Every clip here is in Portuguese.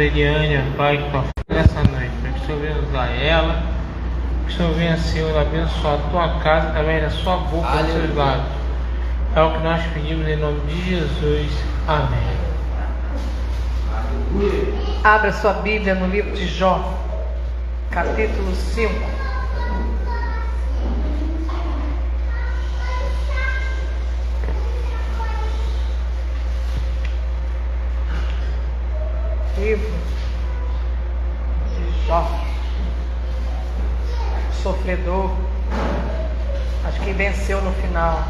Eliane, Pai, nessa noite, para que o Senhor venha usar ela, que o Senhor venha, Senhor, abençoar a tua casa, através da sua boca, dos seus lábios. É o que nós pedimos em nome de Jesus. Amém. Abra sua Bíblia no livro de Jó, capítulo 5. Livro de Jó, sofredor, mas que venceu no final.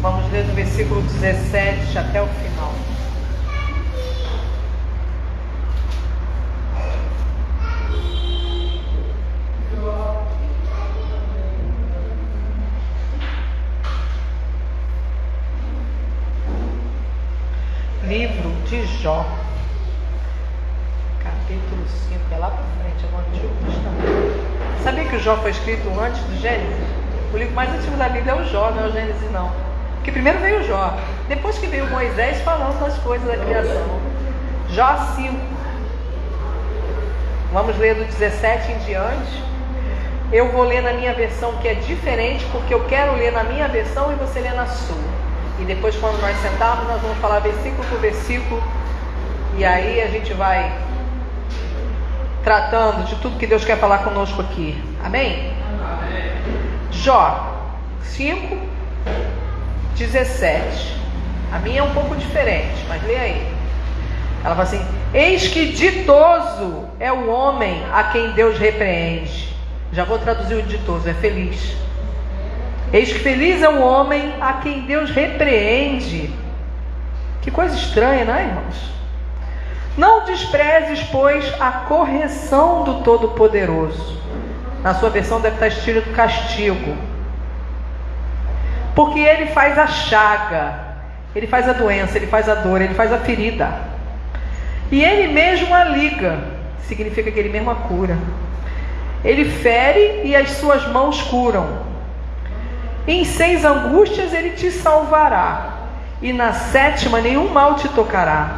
Vamos ler do versículo 17 até o final. Livro de Jó, capítulo 5, é lá para frente, é no Antigo Testamento. Sabia que o Jó foi escrito antes do Gênesis? O livro mais antigo da Bíblia é o Jó, não é o Gênesis não. Porque primeiro veio o Jó, depois que veio Moisés falando das coisas da criação. Jó 5. Vamos ler do 17 em diante. Eu vou ler na minha versão, que é diferente, porque eu quero ler na minha versão e você lê na sua. E depois, quando nós sentarmos, nós vamos falar versículo por versículo. E aí a gente vai tratando de tudo que Deus quer falar conosco aqui. Amém? Amém. Jó 5, 17. A minha é um pouco diferente, mas lê aí. Ela fala assim: eis que ditoso é o homem a quem Deus repreende. Já vou traduzir o ditoso, é feliz. Eis que feliz é o homem a quem Deus repreende. Que coisa estranha, não é, irmãos? Não desprezes, pois, a correção do Todo-Poderoso. Na sua versão deve estar escrito castigo. Porque ele faz a chaga, ele faz a doença, ele faz a dor, ele faz a ferida. E ele mesmo a liga, significa que ele mesmo a cura. Ele fere e as suas mãos curam. Em 6 angústias ele te salvará, e na 7ª nenhum mal te tocará.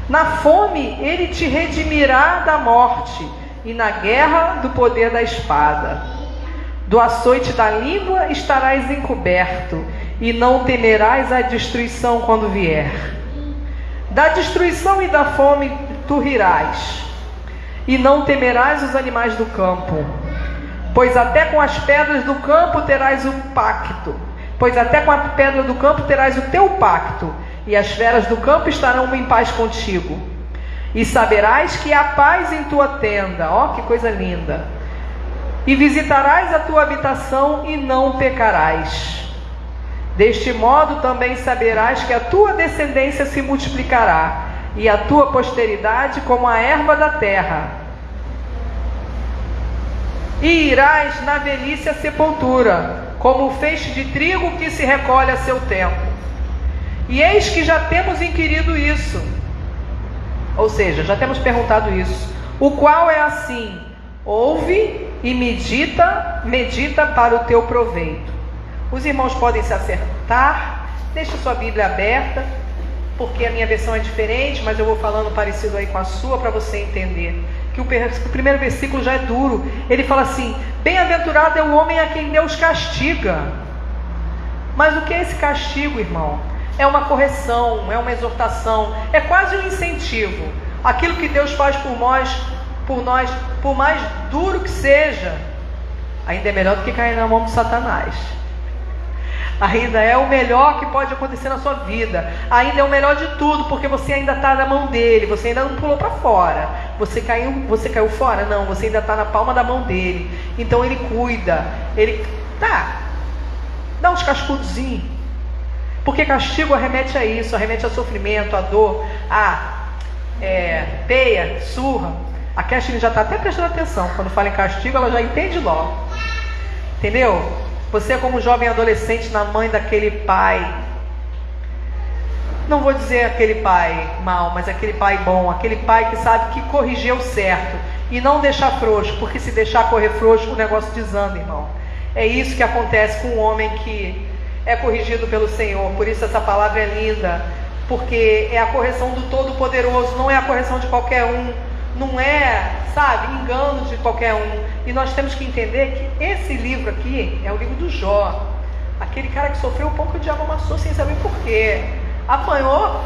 Na fome ele te redimirá da morte, e na guerra do poder da espada. Do açoite da língua estarás encoberto, e não temerás a destruição quando vier. Da destruição e da fome tu rirás, e não temerás os animais do campo. Pois até com as pedras do campo terás o pacto. Pois até com a pedra do campo terás o teu pacto, e as feras do campo estarão em paz contigo. E saberás que há paz em tua tenda. Ó, que coisa linda! E visitarás a tua habitação e não pecarás. Deste modo também saberás que a tua descendência se multiplicará, e a tua posteridade como a erva da terra. E irás na velhice à sepultura, como o feixe de trigo que se recolhe a seu tempo. E eis que já temos inquirido isso, ou seja, já temos perguntado isso, o qual é assim: ouve e medita para o teu proveito. Os irmãos podem se acertar, deixa sua Bíblia aberta, porque a minha versão é diferente, mas eu vou falando parecido aí com a sua, para você entender. Que o primeiro versículo já é duro. Ele fala assim: bem-aventurado é o homem a quem Deus castiga. Mas o que é esse castigo, irmão? É uma correção, é uma exortação, é quase um incentivo. Aquilo que Deus faz por nós, por mais duro que seja, ainda é melhor do que cair na mão de Satanás. Ainda é o melhor que pode acontecer na sua vida. Ainda é o melhor de tudo, porque você ainda está na mão dele. Você ainda não pulou para fora. Você caiu fora? Não, você ainda está na palma da mão dele. Então ele cuida. Ele dá uns cascudozinhos. Porque castigo arremete a isso, arremete a sofrimento, a dor, peia, surra. A Keshlin já está até prestando atenção. Quando fala em castigo, ela já entende logo. Entendeu? Você, como jovem adolescente, na mãe daquele pai, não vou dizer aquele pai mau, mas aquele pai bom, aquele pai que sabe que corrigeu certo e não deixar frouxo, porque se deixar correr frouxo, o negócio desanda, irmão. É isso que acontece com um homem que é corrigido pelo Senhor. Por isso essa palavra é linda. porque é a correção do Todo-Poderoso, não é a correção de qualquer um, não é, sabe, engano de qualquer um. E nós temos que entender que esse livro aqui é o livro do Jó, aquele cara que sofreu o pão que o diabo amassou sem saber porquê, apanhou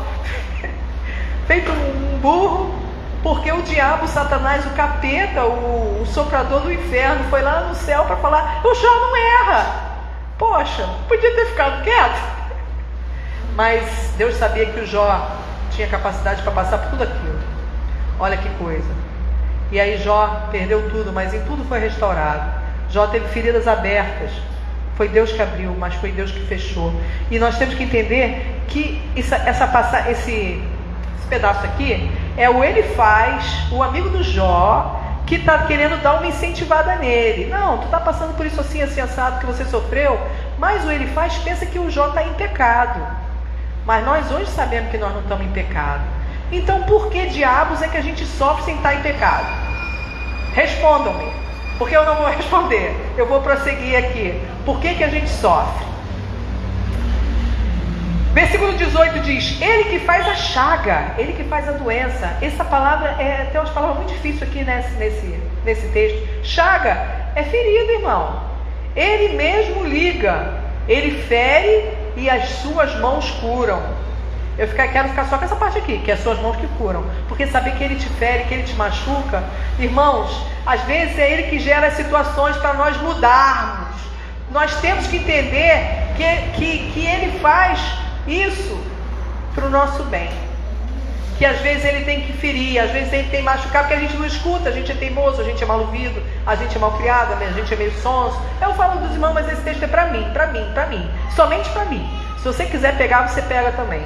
feito um burro, porque o diabo, Satanás, o capeta, o soprador do inferno, foi lá no céu para falar: o Jó não erra. Poxa, podia ter ficado quieto. Mas Deus sabia que o Jó tinha capacidade para passar por tudo aquilo. Olha que coisa. E aí Jó perdeu tudo, mas em tudo foi restaurado. Jó teve feridas abertas. Foi Deus que abriu, mas foi Deus que fechou. E nós temos que entender que esse pedaço aqui é o Elifaz, o amigo do Jó, que está querendo dar uma incentivada nele. Não, tu está passando por isso assim, assim, assado, que você sofreu, mas o Elifaz pensa que o Jó está em pecado. Mas nós hoje sabemos que nós não estamos em pecado. Então por que diabos é que a gente sofre sem estar em pecado? Respondam-me, porque eu não vou responder, eu vou prosseguir aqui. Por que a gente sofre? Versículo 18 diz: ele que faz a chaga, ele que faz a doença. Essa palavra tem umas palavras muito difíceis aqui nesse texto. Chaga é ferida, irmão. Ele mesmo liga, ele fere e as suas mãos curam. Quero ficar só com essa parte aqui, que é as suas mãos que curam. Porque saber que ele te fere, que ele te machuca, irmãos, às vezes é ele que gera as situações para nós mudarmos. Nós temos que entender que ele faz isso para o nosso bem, que às vezes ele tem que ferir, às vezes ele tem que machucar, porque a gente não escuta, a gente é teimoso, a gente é mal ouvido, a gente é mal criado, a gente é meio sonso. Eu falo dos irmãos, mas esse texto é para mim, somente para mim. Se você quiser pegar, você pega também,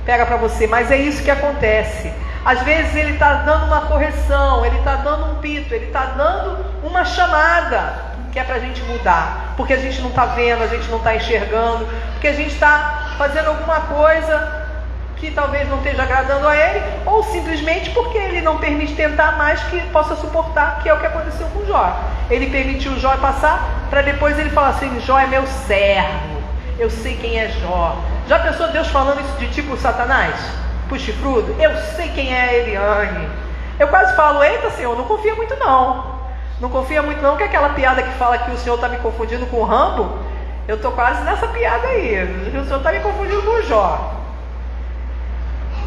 pega para você. Mas é isso que acontece. Às vezes ele está dando uma correção, ele está dando um pito, ele está dando uma chamada, que é para a gente mudar, porque a gente não está vendo, a gente não está enxergando, porque a gente está fazendo alguma coisa que talvez não esteja agradando a ele, ou simplesmente porque ele não permite tentar mais que possa suportar, que é o que aconteceu com Jó. Ele permitiu Jó passar, para depois ele falar assim: Jó é meu servo, eu sei quem é Jó. Já pensou Deus falando isso de tipo Satanás? Pro chifrudo? Eu sei quem é a Eliane. Eu quase falo: eita Senhor, não confia muito não. Não confia muito não, que aquela piada que fala que o Senhor está me confundindo com o Rambo, eu estou quase nessa piada aí. O Senhor está me confundindo com o Jó.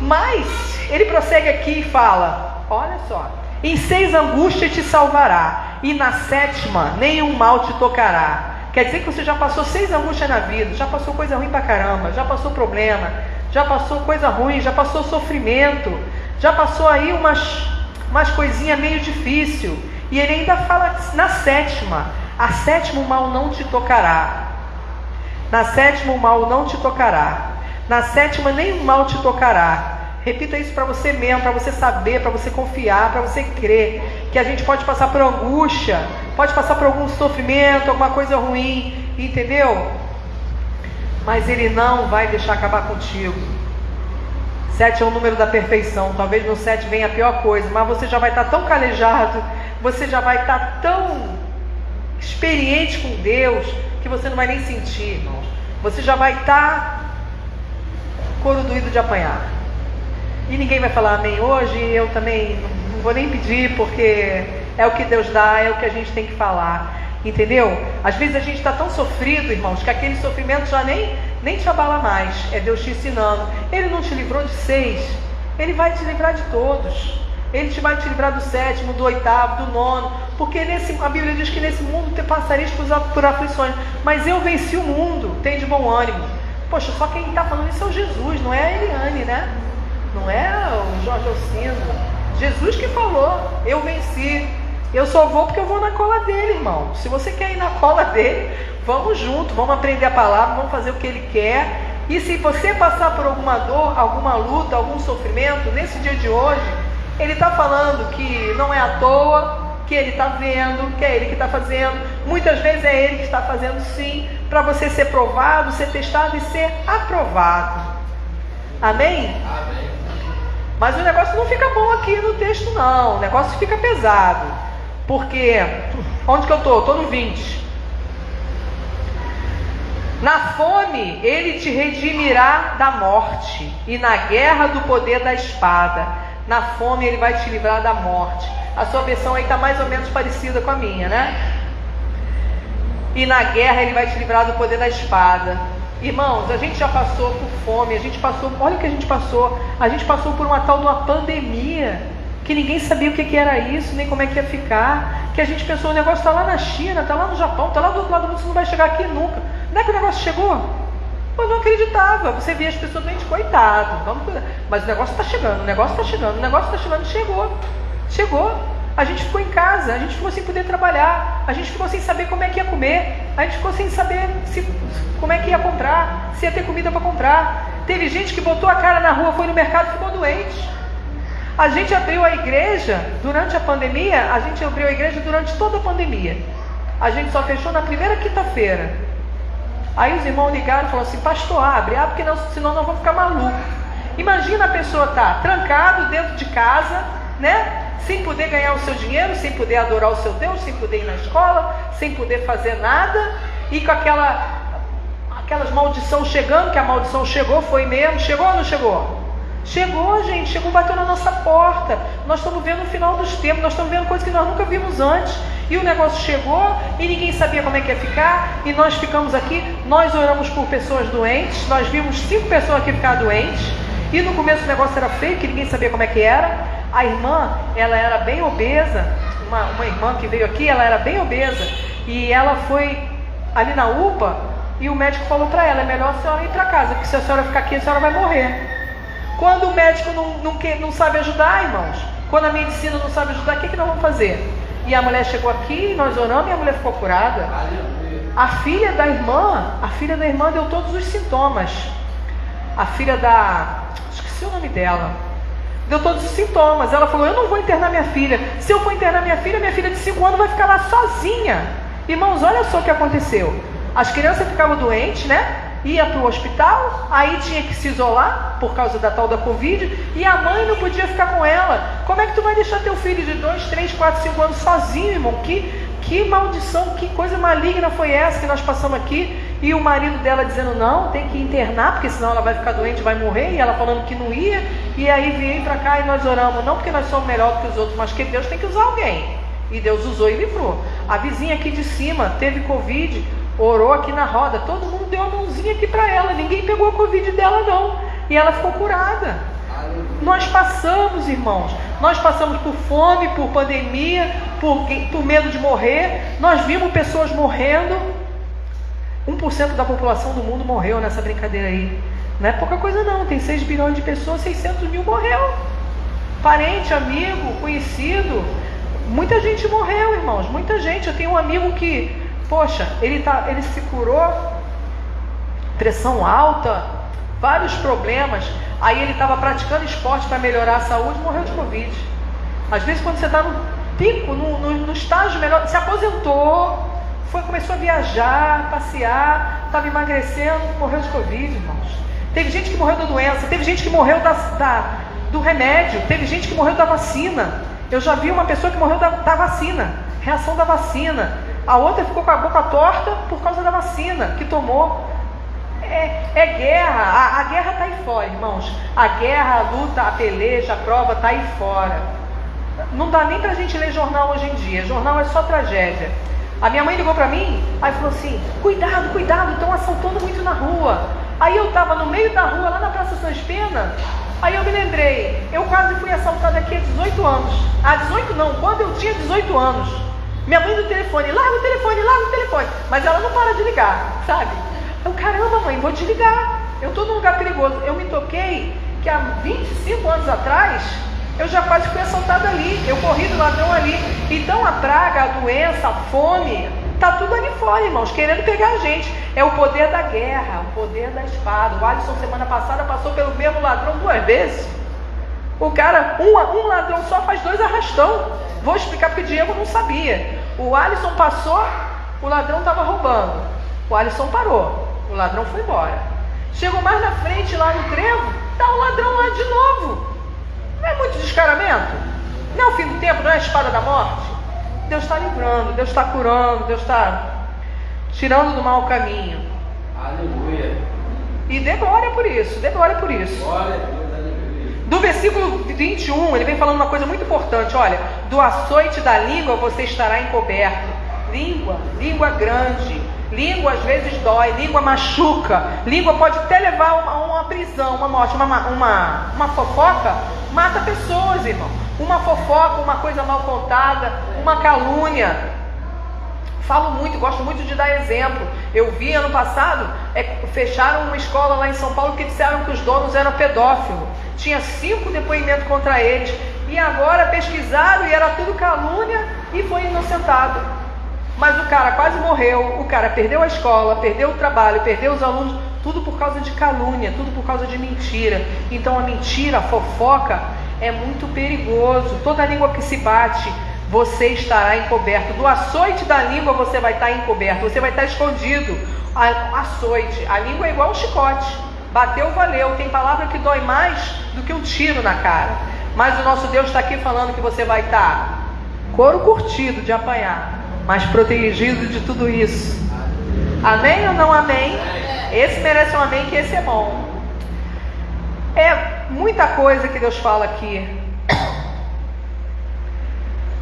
Mas ele prossegue aqui e fala: olha só, em 6 angústias te salvará, e na 7ª nenhum mal te tocará. Quer dizer que você já passou 6 angústias na vida, já passou coisa ruim pra caramba, já passou problema, já passou coisa ruim, já passou sofrimento, já passou aí umas coisinhas meio difícil. E ele ainda fala na 7ª: a 7ª o mal não te tocará. Na 7ª o mal não te tocará. Na 7ª nenhum mal te tocará. Repita isso para você mesmo, para você saber, para você confiar, para você crer que a gente pode passar por angústia, pode passar por algum sofrimento, alguma coisa ruim, entendeu? Mas ele não vai deixar acabar contigo. 7 é o número da perfeição. Talvez no 7 venha a pior coisa, mas você já vai estar tão calejado, você já vai estar tão experiente com Deus, que você não vai nem sentir, irmão. Você já vai estar couro doído de apanhar. E ninguém vai falar amém hoje. Eu também não vou nem pedir, porque é o que Deus dá, é o que a gente tem que falar. Entendeu? Às vezes a gente está tão sofrido, irmãos, que aquele sofrimento já nem te abala mais. É Deus te ensinando. Ele não te livrou de 6, Ele vai te livrar de todos. Ele vai te livrar do 7º, do 8º, do 9º. Porque a Bíblia diz que nesse mundo te passareis por aflições. Mas eu venci o mundo, tem de bom ânimo. Poxa, só quem está falando isso é o Jesus, não é a Eliane, né? Não é o Jorge Alcino. Jesus que falou: eu venci. Eu só vou porque eu vou na cola dele, irmão. Se você quer ir na cola dele, vamos junto, vamos aprender a palavra, vamos fazer o que ele quer. E se você passar por alguma dor, alguma luta, algum sofrimento, nesse dia de hoje, ele está falando que não é à toa, que ele está vendo, que é ele que está fazendo. Muitas vezes é ele que está fazendo, sim, para você ser provado, ser testado e ser aprovado. Amém? Amém. Mas o negócio não fica bom aqui no texto não, o negócio fica pesado. Porque, onde que eu estou? Estou no 20. Na fome, ele te redimirá da morte, e na guerra do poder da espada. Na fome, ele vai te livrar da morte. A sua versão aí está mais ou menos parecida com a minha, né? E na guerra, ele vai te livrar do poder da espada. Irmãos, a gente já passou por fome, olha o que a gente passou por uma tal de uma pandemia, que ninguém sabia o que era isso, nem como é que ia ficar, que a gente pensou, o negócio está lá na China, está lá no Japão, está lá do outro lado do mundo, isso não vai chegar aqui nunca. Não é que o negócio chegou? Eu não acreditava. Você via as pessoas doentes, coitado, vamos cuidar. Mas o negócio está chegando, chegou. A gente ficou em casa, a gente ficou sem poder trabalhar, a gente ficou sem saber como é que ia comer, a gente ficou sem saber como é que ia comprar, se ia ter comida para comprar. Teve gente que botou a cara na rua, foi no mercado e ficou doente. A gente abriu a igreja durante a pandemia, durante toda a pandemia. A gente só fechou na primeira quinta-feira. Aí os irmãos ligaram e falaram assim, pastor, abre, porque senão nós vamos ficar malucos. Imagina a pessoa estar trancado dentro de casa, né? Sem poder ganhar o seu dinheiro, sem poder adorar o seu Deus, sem poder ir na escola, sem poder fazer nada, e com aquelas maldições chegando, que a maldição chegou, foi mesmo, chegou ou não chegou? Chegou, gente, bateu na nossa porta. Nós estamos vendo o final dos tempos, nós estamos vendo coisas que nós nunca vimos antes, e o negócio chegou, e ninguém sabia como é que ia ficar, e nós ficamos aqui, nós oramos por pessoas doentes, nós vimos 5 pessoas aqui ficar doentes, e no começo o negócio era feio, que ninguém sabia como é que era. A irmã, ela era bem obesa, uma irmã que veio aqui, ela era bem obesa, e ela foi ali na UPA, e o médico falou para ela, é melhor a senhora ir para casa, porque se a senhora ficar aqui, a senhora vai morrer. Quando o médico não sabe ajudar, irmãos, quando a medicina não sabe ajudar, o que nós vamos fazer? E a mulher chegou aqui, nós oramos e a mulher ficou curada. A filha da irmã deu todos os sintomas. Esqueci o nome dela. Deu todos os sintomas. Ela falou, eu não vou internar minha filha. Se eu for internar minha filha de 5 anos vai ficar lá sozinha. Irmãos, olha só o que aconteceu. As crianças ficavam doentes, né? Ia para o hospital, aí tinha que se isolar por causa da tal da Covid, e a mãe não podia ficar com ela. Como é que tu vai deixar teu filho de 2, 3, 4, 5 anos sozinho, irmão? Que maldição, que coisa maligna foi essa que nós passamos aqui? E o marido dela dizendo, não, tem que internar, porque senão ela vai ficar doente, vai morrer, e ela falando que não ia, e aí veio para cá e nós oramos, não porque nós somos melhores do que os outros, mas que Deus tem que usar alguém. E Deus usou e livrou. A vizinha aqui de cima teve Covid, orou aqui na roda, todo mundo deu a mãozinha aqui para ela, ninguém pegou a Covid dela não, e ela ficou curada. Nós passamos, irmãos, nós passamos por fome, por pandemia, por medo de morrer, nós vimos pessoas morrendo, 1% da população do mundo morreu nessa brincadeira aí, não é pouca coisa não, tem 6 bilhões de pessoas, 600 mil morreu, parente, amigo, conhecido, muita gente morreu, irmãos, muita gente. Eu tenho um amigo que, poxa, ele se curou, pressão alta, vários problemas, aí ele estava praticando esporte para melhorar a saúde, morreu de Covid. Às vezes quando você está no pico, no estágio melhor, se aposentou, começou a viajar, passear, estava emagrecendo, morreu de Covid, irmãos. Teve gente que morreu da doença, teve gente que morreu do remédio, teve gente que morreu da vacina. Eu já vi uma pessoa que morreu da vacina, reação da vacina. A outra ficou com a boca torta por causa da vacina que tomou. É guerra, a guerra está aí fora, irmãos. A guerra, a luta, a peleja, a prova está aí fora. Não dá nem para a gente ler jornal hoje em dia, jornal é só tragédia. A minha mãe ligou para mim, aí falou assim, cuidado, estão assaltando muito na rua. Aí eu estava no meio da rua, lá na Praça Sans Pena, aí eu me lembrei, eu quase fui assaltada aqui há 18 anos. 18 não, quando eu tinha 18 anos. Minha mãe no telefone, larga o telefone, mas ela não para de ligar, sabe? Eu, caramba mãe, vou te ligar, eu estou num lugar perigoso. Eu me toquei que há 25 anos atrás, eu já quase fui assaltada ali, eu corri do ladrão ali. Então a praga, a doença, a fome, está tudo ali fora, irmãos, querendo pegar a gente. É o poder da guerra, o poder da espada. O Alisson semana passada passou pelo mesmo ladrão 2 vezes. O cara, um ladrão só faz 2 arrastão. Vou explicar porque o Diego não sabia. O Alisson passou, o ladrão estava roubando. O Alisson parou, o ladrão foi embora. Chegou mais na frente, lá no trevo, está o ladrão lá de novo. Não é muito descaramento? Não é o fim do tempo, não é a espada da morte? Deus está livrando, Deus está curando, Deus está tirando do mau caminho. Aleluia. E dê glória por isso, dê glória por isso. Glória a Deus, aleluia. Do versículo 21, ele vem falando uma coisa muito importante. Olha, do açoite da língua você estará encoberto. Língua grande. Língua às vezes dói, língua machuca. Língua pode até levar a uma prisão, uma morte. Uma fofoca mata pessoas, irmão. Uma fofoca, uma coisa mal contada, uma calúnia. Falo muito, gosto muito de dar exemplo. Eu vi ano passado, fecharam uma escola lá em São Paulo que disseram que os donos eram pedófilos. Tinha 5 depoimentos contra eles. E agora pesquisaram e era tudo calúnia e foi inocentado. Mas o cara quase morreu, o cara perdeu a escola, perdeu o trabalho, perdeu os alunos, tudo por causa de calúnia, tudo por causa de mentira. Então a mentira, a fofoca é muito perigoso. Toda língua que se bate, você estará encoberto. Do açoite da língua você vai estar encoberto, você vai estar escondido. Açoite, a língua é igual um chicote. Bateu, valeu. Tem palavra que dói mais do que um tiro na cara. Mas o nosso Deus está aqui falando que você vai estar couro curtido de apanhar, mas protegido de tudo isso. Amém ou não amém? Esse merece um amém, que esse é bom. É muita coisa que Deus fala aqui.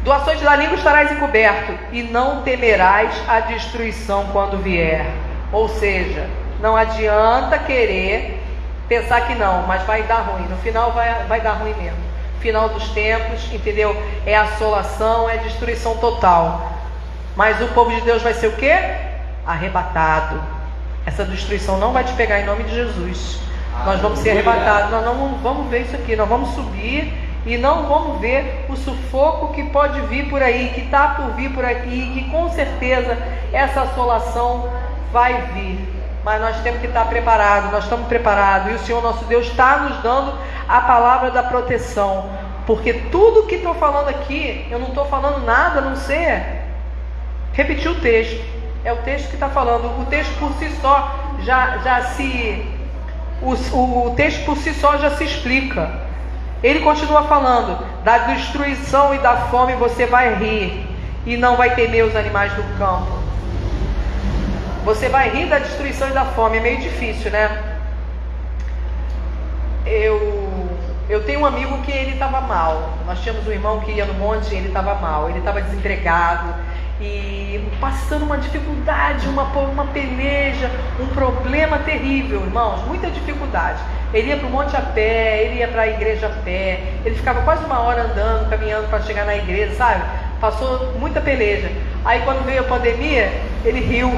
Do açoite da língua estarás encoberto, e não temerás a destruição quando vier. Ou seja, não adianta querer pensar que não, mas vai dar ruim. No final vai dar ruim mesmo. Final dos tempos, entendeu? É assolação, é destruição total. Mas o povo de Deus vai ser o quê? Arrebatado. Essa destruição não vai te pegar em nome de Jesus. Nós vamos ser arrebatados. Nós não vamos ver isso aqui. Nós vamos subir e não vamos ver o sufoco que pode vir por aí, que está por vir por aqui, que com certeza essa assolação vai vir. Mas nós temos que estar preparados. Nós estamos preparados. E o Senhor nosso Deus está nos dando a palavra da proteção. Porque tudo que estou falando aqui, eu não estou falando nada a não ser repetir o texto. É o texto que está falando. O texto por si só o texto por si só já se explica. Ele continua falando: da destruição e da fome você vai rir, e não vai temer os animais do campo. Você vai rir da destruição e da fome. É meio difícil, né? Eu tenho um amigo que ele estava mal. Nós tínhamos um irmão que ia no monte e ele estava mal. Ele estava desempregado e passando uma dificuldade, uma peleja, um problema terrível, irmãos, muita dificuldade. Ele ia para o monte a pé, ele ia para a igreja a pé, ele ficava quase 1 hora andando, caminhando para chegar na igreja, sabe? Passou muita peleja. Aí quando veio a pandemia, ele riu.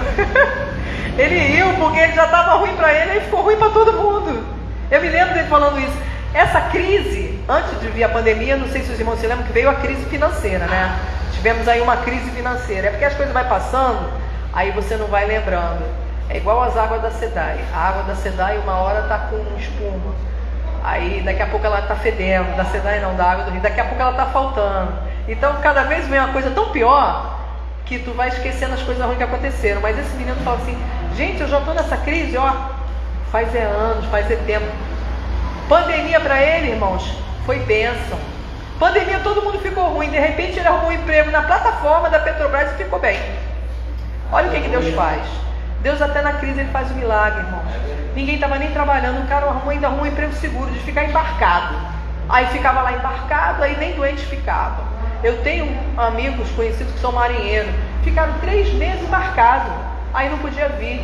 Ele riu porque ele já estava ruim para ele e ficou ruim para todo mundo. Eu me lembro dele falando isso. Essa crise, antes de vir a pandemia, não sei se os irmãos se lembram que veio a crise financeira, né? Tivemos aí uma crise financeira. É porque as coisas vai passando, aí você não vai lembrando. É igual as águas da SEDAI. A água da SEDAI uma hora está com espuma. Aí daqui a pouco ela está fedendo. Da SEDAI não, da água do rio. Daqui a pouco ela está faltando. Então cada vez vem uma coisa tão pior que tu vai esquecendo as coisas ruins que aconteceram. Mas esse menino fala assim: gente, eu já estou nessa crise, ó, faz anos, faz tempo. Pandemia para ele, irmãos, foi bênção. Pandemia, todo mundo ficou ruim. De repente ele arrumou um emprego na plataforma da Petrobras e ficou bem. Olha o que Deus faz. Deus até na crise ele faz um milagre, irmãos. Ninguém estava nem trabalhando. O cara ainda arrumou um emprego seguro de ficar embarcado. Aí ficava lá embarcado, aí nem doente ficava. Eu tenho amigos conhecidos que são marinheiros. Ficaram 3 meses embarcados. Aí não podia vir.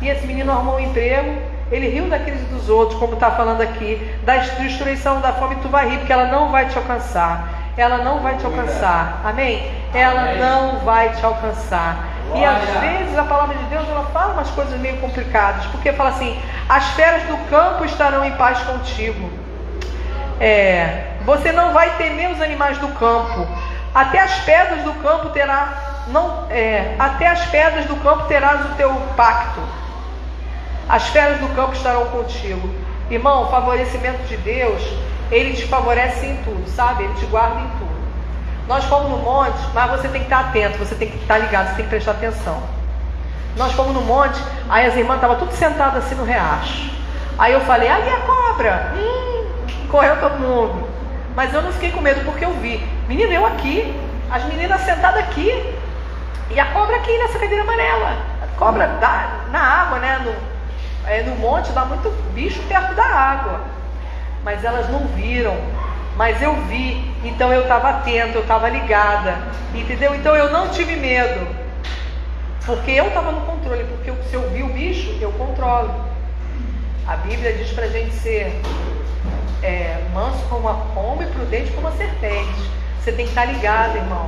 E esse menino arrumou um emprego. Ele riu da crise dos outros, como está falando aqui. Da destruição, da fome, tu vai rir, porque ela não vai te alcançar. Ela não vai te alcançar. Amém? Ela não vai te alcançar. E às vezes a palavra de Deus, ela fala umas coisas meio complicadas. Porque fala assim: as feras do campo estarão em paz contigo. Você não vai temer os animais do campo. Até as pedras do campo terás o teu pacto. As feras do campo estarão contigo. Irmão, o favorecimento de Deus, Ele te favorece em tudo, sabe? Ele te guarda em tudo. Nós fomos no monte, mas você tem que estar atento, você tem que estar ligado, você tem que prestar atenção. Nós fomos no monte, aí as irmãs estavam tudo sentadas assim no riacho. Aí eu falei: ali a cobra! Correu todo mundo. Mas eu não fiquei com medo porque eu vi. Menina, eu aqui, as meninas sentadas aqui, e a cobra aqui nessa cadeira amarela. A cobra na água, né? No monte dá muito bicho perto da água. Mas elas não viram. Mas eu vi, então eu estava atenta, eu estava ligada, entendeu? Então eu não tive medo, porque eu estava no controle, porque se eu vi o bicho, eu controlo. A Bíblia diz para a gente ser manso como uma pomba e prudente como uma serpente. Você tem que estar ligado, irmão.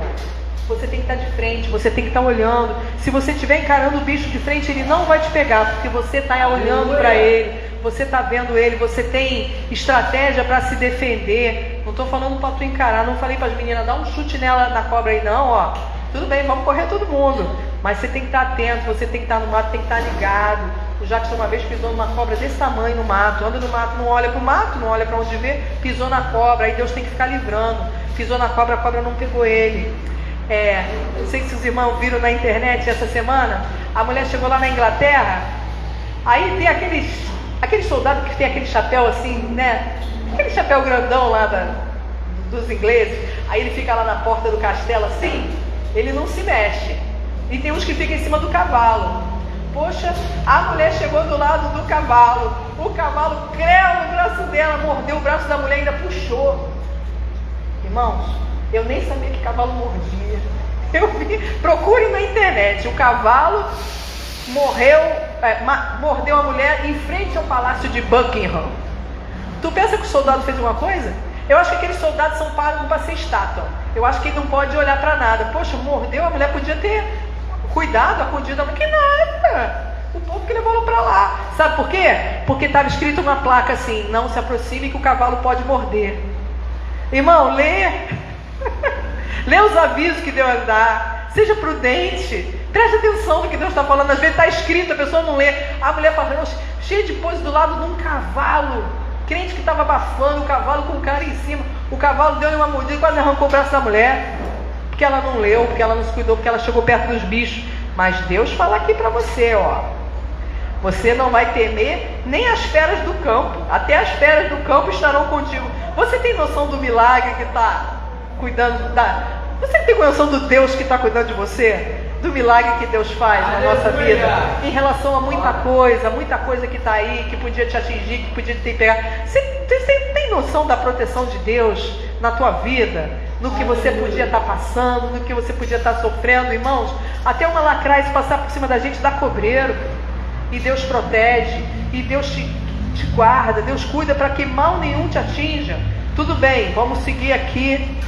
Você tem que estar de frente, você tem que estar olhando. Se você estiver encarando o bicho de frente, ele não vai te pegar, porque você está olhando para ele, você está vendo ele, você tem estratégia para se defender. Não estou falando para tu encarar, não falei para as meninas, dá um chute nela, na cobra aí não, ó. Tudo bem, vamos correr todo mundo. Mas você tem que estar atento, você tem que estar no mato, tem que estar ligado. O Jackson uma vez pisou numa cobra desse tamanho no mato, anda no mato, não olha para o mato, não olha para onde vê, pisou na cobra, aí Deus tem que ficar livrando. Pisou na cobra, a cobra não pegou ele. Não sei se os irmãos viram na internet essa semana, a mulher chegou lá na Inglaterra, aí tem aqueles soldados que tem aquele chapéu assim, né? Aquele chapéu grandão lá dos ingleses, aí ele fica lá na porta do castelo assim, ele não se mexe. E tem uns que ficam em cima do cavalo. Poxa, a mulher chegou do lado do cavalo, o cavalo creu no braço dela, mordeu o braço da mulher e ainda puxou. Irmãos, eu nem sabia que cavalo mordia. Eu vi, procure na internet, o cavalo mordeu a mulher em frente ao palácio de Buckingham. Tu pensa que o soldado fez uma coisa? Eu acho que aqueles soldados são pagos para ser estátua. Eu acho que ele não pode olhar para nada. Poxa, mordeu, a mulher podia ter cuidado, acudido, mas que nada. O povo que levou ela para lá. Sabe por quê? Porque estava escrito uma placa assim: não se aproxime que o cavalo pode morder. Irmão, lê. Lê os avisos que Deus dá. Seja prudente. Preste atenção no que Deus está falando. Às vezes está escrito, a pessoa não lê. A mulher falando, cheia de pose do lado de um cavalo. Crente que estava abafando o cavalo com o cara em cima. O cavalo deu-lhe uma mordida e quase arrancou o braço da mulher. Porque ela não leu, porque ela não se cuidou, porque ela chegou perto dos bichos. Mas Deus fala aqui para você, ó. Você não vai temer nem as feras do campo. Até as feras do campo estarão contigo. Você tem noção do milagre que está cuidando da... Você tem noção do Deus que está cuidando de você? Do milagre que Deus faz na nossa vida? Em relação a muita coisa que está aí, que podia te atingir, que podia te pegar. Você tem noção da proteção de Deus na tua vida? No que você podia estar passando, no que você podia estar sofrendo, irmãos? Até uma lacraia passar por cima da gente dá cobreiro. E Deus protege, e Deus te guarda, Deus cuida para que mal nenhum te atinja. Tudo bem, vamos seguir aqui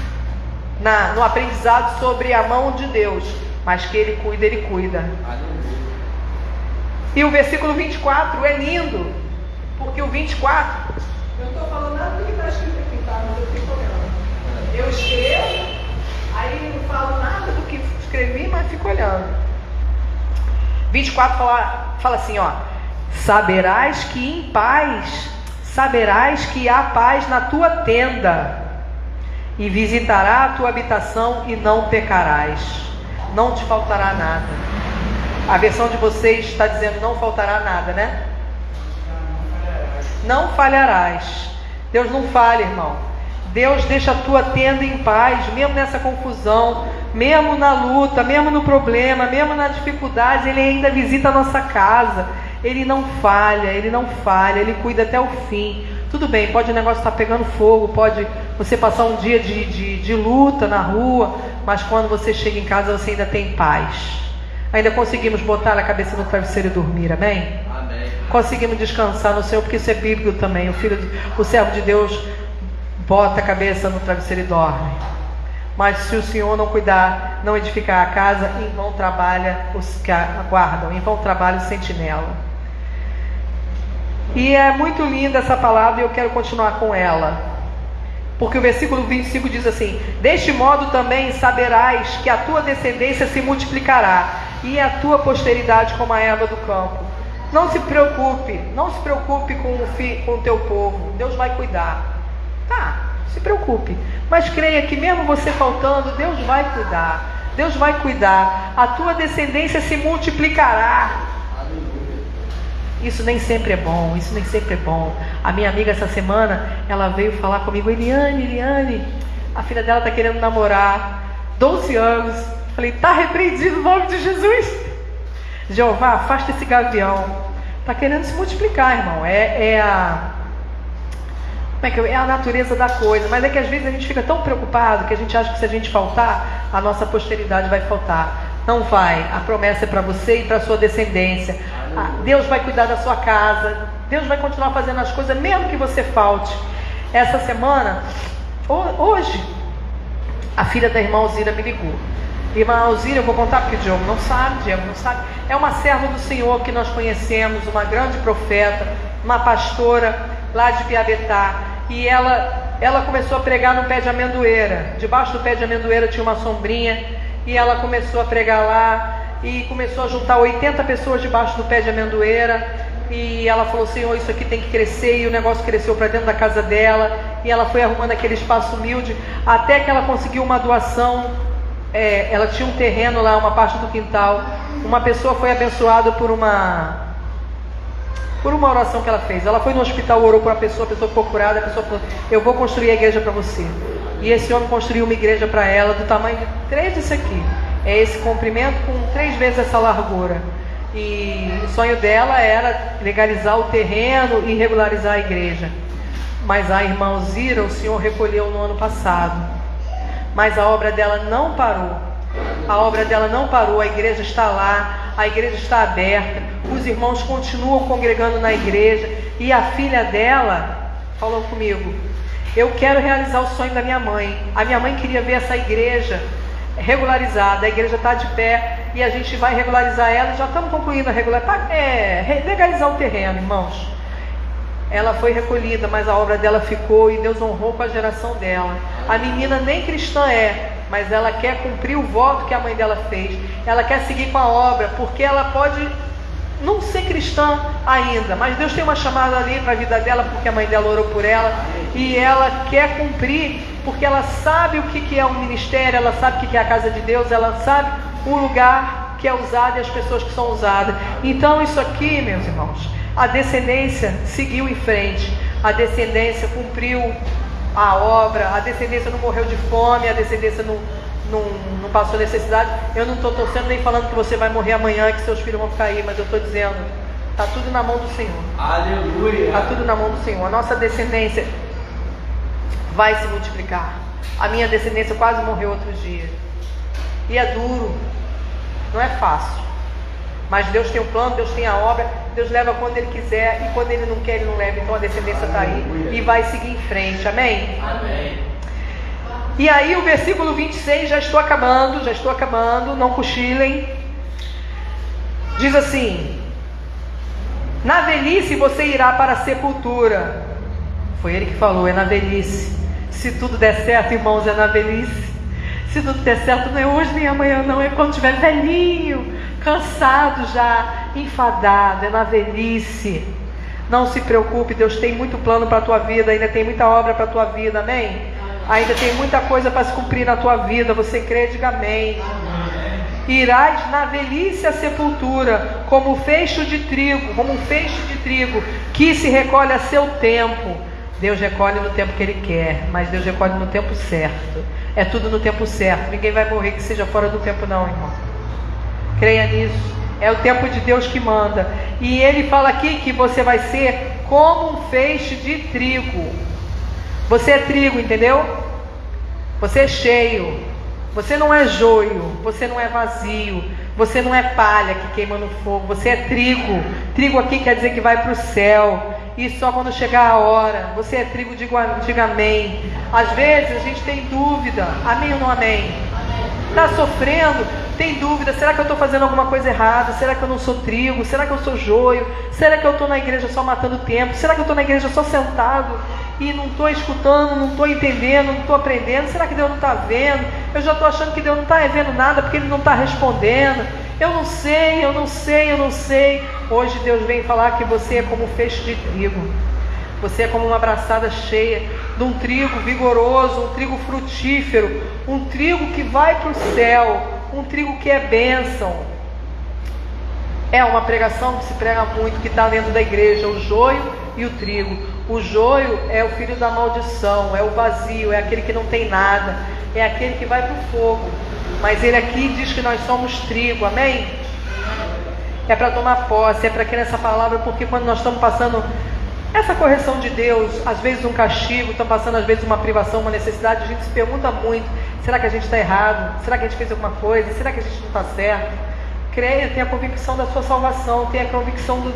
no aprendizado sobre a mão de Deus, mas que Ele cuida. E o versículo 24 é lindo, porque o 24, eu não estou falando nada do que está escrito aqui, tá? Mas eu fico olhando. Eu escrevo, aí não falo nada do que escrevi, mas fico olhando. 24 fala assim, ó: saberás que há paz na tua tenda, e visitará a tua habitação e não pecarás, não te faltará nada. A versão de vocês está dizendo não faltará nada, né? Não falharás. Deus não falha, irmão. Deus deixa a tua tenda em paz, mesmo nessa confusão, mesmo na luta, mesmo no problema, mesmo na dificuldade. Ele ainda visita a nossa casa. Ele não falha, Ele cuida até o fim. Tudo bem, pode o negócio estar pegando fogo, pode você passar um dia de luta na rua, mas quando você chega em casa você ainda tem paz. Ainda conseguimos botar a cabeça no travesseiro e dormir, amém? Amém. Conseguimos descansar no Senhor, porque isso é bíblico também. O servo de Deus bota a cabeça no travesseiro e dorme. Mas se o Senhor não cuidar, não edificar a casa, em vão trabalha os que aguardam, em vão trabalha o sentinela. E é muito linda essa palavra e eu quero continuar com ela. Porque o versículo 25 diz assim: deste modo também saberás que a tua descendência se multiplicará, e a tua posteridade como a erva do campo. Não se preocupe com o teu povo. Deus vai cuidar. Tá, se preocupe, mas creia que mesmo você faltando, Deus vai cuidar. Deus vai cuidar. A tua descendência se multiplicará. Isso nem sempre é bom. A minha amiga essa semana, ela veio falar comigo: Eliane, a filha dela está querendo namorar, 12 anos. Falei: está repreendido no nome de Jesus. Jeová, afasta esse gavião. Está querendo se multiplicar, irmão. É a natureza da coisa. Mas é que às vezes a gente fica tão preocupado que a gente acha que se a gente faltar, a nossa posteridade vai faltar. Não vai. A promessa é para você e para a sua descendência. Deus vai cuidar da sua casa. Deus vai continuar fazendo as coisas, mesmo que você falte. Essa semana, hoje, a filha da irmã Alzira me ligou. Irmã Alzira, eu vou contar porque Diego não sabe. É uma serva do Senhor que nós conhecemos, uma grande profeta, uma pastora lá de Piabetá. E ela começou a pregar no pé de amendoeira. Debaixo do pé de amendoeira tinha uma sombrinha. E ela começou a pregar lá. E começou a juntar 80 pessoas debaixo do pé de amendoeira. E ela falou: Senhor, isso aqui tem que crescer. E o negócio cresceu para dentro da casa dela. E ela foi arrumando aquele espaço humilde, até que ela conseguiu uma doação. Ela tinha um terreno lá, uma parte do quintal. Uma pessoa foi abençoada por uma oração que ela fez. Ela foi no hospital, orou por uma pessoa, a pessoa ficou curada. A pessoa falou: eu vou construir a igreja para você. E esse homem construiu uma igreja para ela do tamanho de 3 disso aqui. É esse comprimento com 3 vezes essa largura. E o sonho dela era legalizar o terreno e regularizar a igreja. Mas a irmã Alzira, o Senhor recolheu no ano passado. Mas a obra dela não parou. A obra dela não parou. A igreja está lá, a igreja está aberta. Os irmãos continuam congregando na igreja. E a filha dela falou comigo: eu quero realizar o sonho da minha mãe. A minha mãe queria ver essa igreja regularizada. A igreja está de pé e a gente vai regularizar ela. Já estamos concluindo a legalizar o terreno, irmãos. Ela foi recolhida, mas a obra dela ficou e Deus honrou com a geração dela. A menina nem cristã mas ela quer cumprir o voto que a mãe dela fez. Ela quer seguir com a obra, porque ela pode não ser cristã ainda, mas Deus tem uma chamada ali para a vida dela, porque a mãe dela orou por ela, e ela quer cumprir, porque ela sabe o que é um ministério, ela sabe o que é a casa de Deus, ela sabe o lugar que é usado e as pessoas que são usadas. Então isso aqui, meus irmãos, a descendência seguiu em frente, a descendência cumpriu a obra, a descendência não morreu de fome, a descendência não passou necessidade. Eu não estou torcendo nem falando que você vai morrer amanhã, que seus filhos vão ficar aí, mas eu estou dizendo, está tudo na mão do Senhor. Aleluia! Está tudo na mão do Senhor. A nossa descendência vai se multiplicar. A minha descendência quase morreu outros dias. E é duro, não é fácil. Mas Deus tem um plano, Deus tem a obra, Deus leva quando Ele quiser, e quando Ele não quer, Ele não leva. Então a descendência está aí e vai seguir em frente, amém? Amém. E aí o versículo 26, já estou acabando, não cochilem. Diz assim: na velhice você irá para a sepultura. Foi ele que falou, é na velhice. Se tudo der certo, irmãos, é na velhice. Se tudo der certo, não é hoje nem amanhã, não, é quando estiver velhinho, cansado já, enfadado, é na velhice. Não se preocupe, Deus tem muito plano para a tua vida, ainda tem muita obra para a tua vida, amém? Ainda tem muita coisa para se cumprir na tua vida, você crê, diga amém. Irás na velhice à sepultura, como um feixe de trigo, que se recolhe a seu tempo. Deus recolhe no tempo que Ele quer, mas Deus recolhe no tempo certo. É tudo no tempo certo, ninguém vai morrer que seja fora do tempo não, irmão. Creia nisso, é o tempo de Deus que manda. E Ele fala aqui que você vai ser como um feixe de trigo. Você é trigo, entendeu? Você é cheio. Você não é joio, você não é vazio, você não é palha que queima no fogo, você é trigo. Trigo aqui quer dizer que vai para o céu, e só quando chegar a hora. Você é trigo, diga amém. Às vezes a gente tem dúvida, amém ou não amém? Está sofrendo, tem dúvida, será que eu estou fazendo alguma coisa errada? Será que eu não sou trigo? Será que eu sou joio? Será que eu estou na igreja só matando tempo? Será que eu estou na igreja só sentado e não estou escutando, não estou entendendo, não estou aprendendo? Será que Deus não está vendo? Eu já estou achando que Deus não está vendo nada porque Ele não está respondendo. Eu não sei. Hoje Deus vem falar que você é como um feixe de trigo. Você é como uma braçada cheia de um trigo vigoroso, um trigo frutífero, um trigo que vai para o céu, um trigo que é bênção. É uma pregação que se prega muito, que está dentro da igreja, o joio e o trigo. O joio é o filho da maldição, é o vazio, é aquele que não tem nada, é aquele que vai para o fogo. Mas ele aqui diz que nós somos trigo, amém? é para tomar posse, é para crer nessa palavra, porque quando nós estamos passando essa correção de Deus, às vezes um castigo, estamos passando às vezes uma privação, uma necessidade, a gente se pergunta muito, será que a gente está errado? Será que a gente fez alguma coisa? Será que a gente não está certo? Creia, tenha a convicção da sua salvação, tenha a convicção do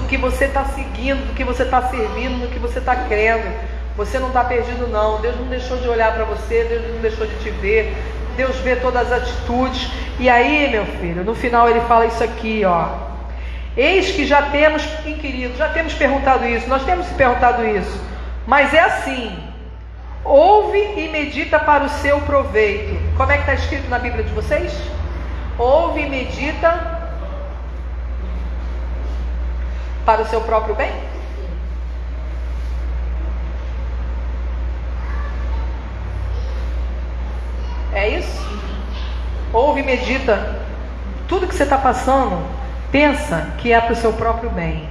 que você está seguindo, do que você está servindo, do que você está crendo. Você não está perdido não, Deus não deixou de olhar para você, Deus não deixou de te ver, Deus vê todas as atitudes. E aí, meu filho, no final ele fala isso aqui, ó. Eis que já temos inquirido, já temos perguntado isso, nós temos perguntado isso, mas é assim, ouve e medita para o seu proveito. Como é que está escrito na Bíblia de vocês? Ouve e medita para o seu próprio bem? É isso? Ouve e medita. Tudo que você está passando, pensa que é para o seu próprio bem.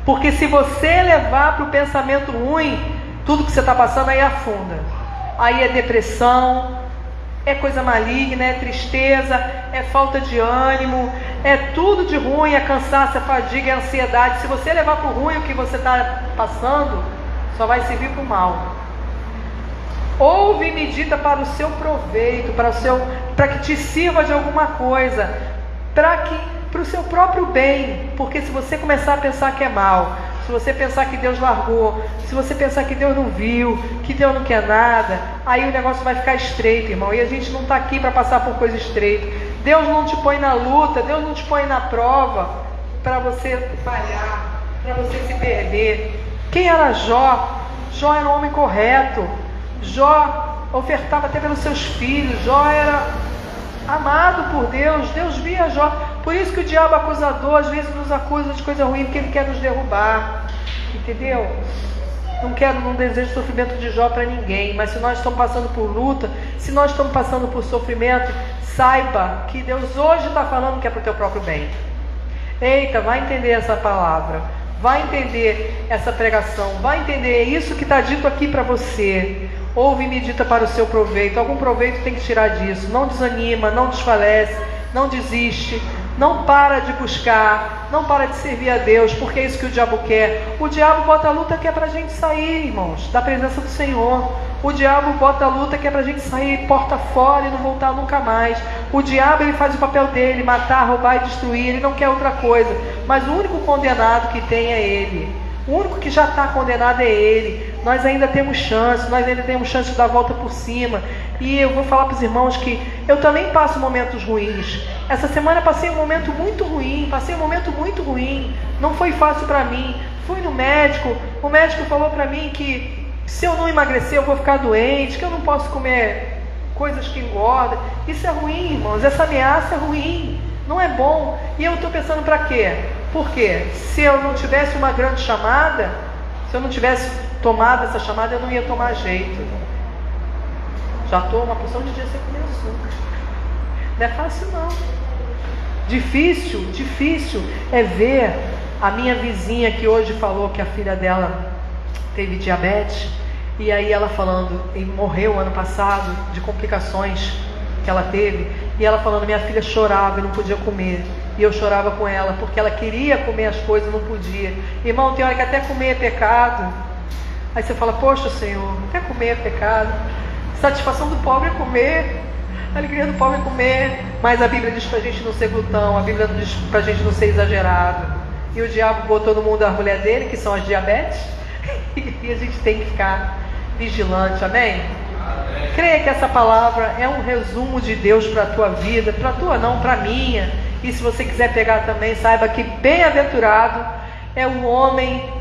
Porque se você levar para o pensamento ruim, tudo que você está passando aí afunda. Aí é depressão, é coisa maligna, é tristeza, é falta de ânimo, é tudo de ruim, é cansaço, é fadiga, é ansiedade. Se você levar para o ruim o que você está passando, só vai servir para o mal. Ouve e medita para o seu proveito, para que te sirva de alguma coisa, para o seu próprio bem. Porque se você começar a pensar que é mal, se você pensar que Deus largou, se você pensar que Deus não viu, que Deus não quer nada, aí o negócio vai ficar estreito, irmão. E a gente não está aqui para passar por coisa estreita. Deus não te põe na luta, Deus não te põe na prova para você falhar, para você se perder. Quem era Jó? Jó era um homem correto. Jó ofertava até pelos seus filhos. Jó era amado por Deus. Deus via Jó. Por isso que o diabo acusador às vezes nos acusa de coisa ruim, porque ele quer nos derrubar. Entendeu? Não desejo sofrimento de Jó para ninguém. Mas se nós estamos passando por luta, se nós estamos passando por sofrimento, saiba que Deus hoje está falando que é para o teu próprio bem. Eita, vai entender essa palavra, vai entender essa pregação, vai entender isso que está dito aqui para você. Ouve e medita para o seu proveito. Algum proveito tem que tirar disso. Não desanima, não desfalece, não desiste, não para de buscar, não para de servir a Deus, porque é isso que o diabo quer. O diabo bota a luta que é para a gente sair, irmãos, da presença do Senhor. O diabo bota a luta que é para a gente sair porta fora e não voltar nunca mais. O diabo, ele faz o papel dele, matar, roubar e destruir. Ele não quer outra coisa. Mas o único condenado que tem é ele. O único que já está condenado é ele. Nós ainda temos chance de dar a volta por cima. E eu vou falar para os irmãos que eu também passo momentos ruins. Essa semana passei um momento muito ruim, não foi fácil para mim. Fui no médico, o médico falou para mim que se eu não emagrecer eu vou ficar doente, que eu não posso comer coisas que engordam. Isso é ruim, irmãos, essa ameaça é ruim, não é bom. E eu estou pensando para quê? Porque se eu não tivesse uma grande chamada, se eu não tivesse tomado essa chamada, eu não ia tomar jeito. Já estou uma porção de dias sem comer açúcar. Não é fácil não. Difícil é ver a minha vizinha que hoje falou que a filha dela teve diabetes. E aí ela falando, e morreu ano passado de complicações que ela teve. E ela falando, minha filha chorava e não podia comer. E eu chorava com ela, porque ela queria comer as coisas e não podia. Irmão, tem hora que até comer é pecado. Aí você fala, poxa Senhor, até comer é pecado. Satisfação do pobre é comer, a alegria do pobre é comer. Mas a Bíblia diz pra gente não ser glutão, a Bíblia diz pra gente não ser exagerado. E o diabo botou no mundo as mulheres dele, que são as diabetes. E a gente tem que ficar vigilante, amém? Amém. Creia que essa palavra é um resumo de Deus para a tua vida, para a tua não, para a minha. E se você quiser pegar também, saiba que bem-aventurado é o homem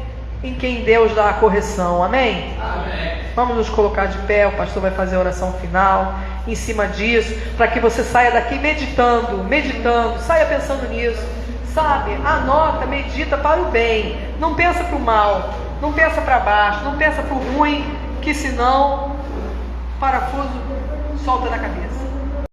em quem Deus dá a correção, amém? Amém. Vamos nos colocar de pé, o pastor vai fazer a oração final em cima disso, para que você saia daqui meditando, saia pensando nisso, sabe? Anota, medita para o bem, não pensa para o mal, não pensa para baixo, não pensa para o ruim, que senão parafuso solta da cabeça.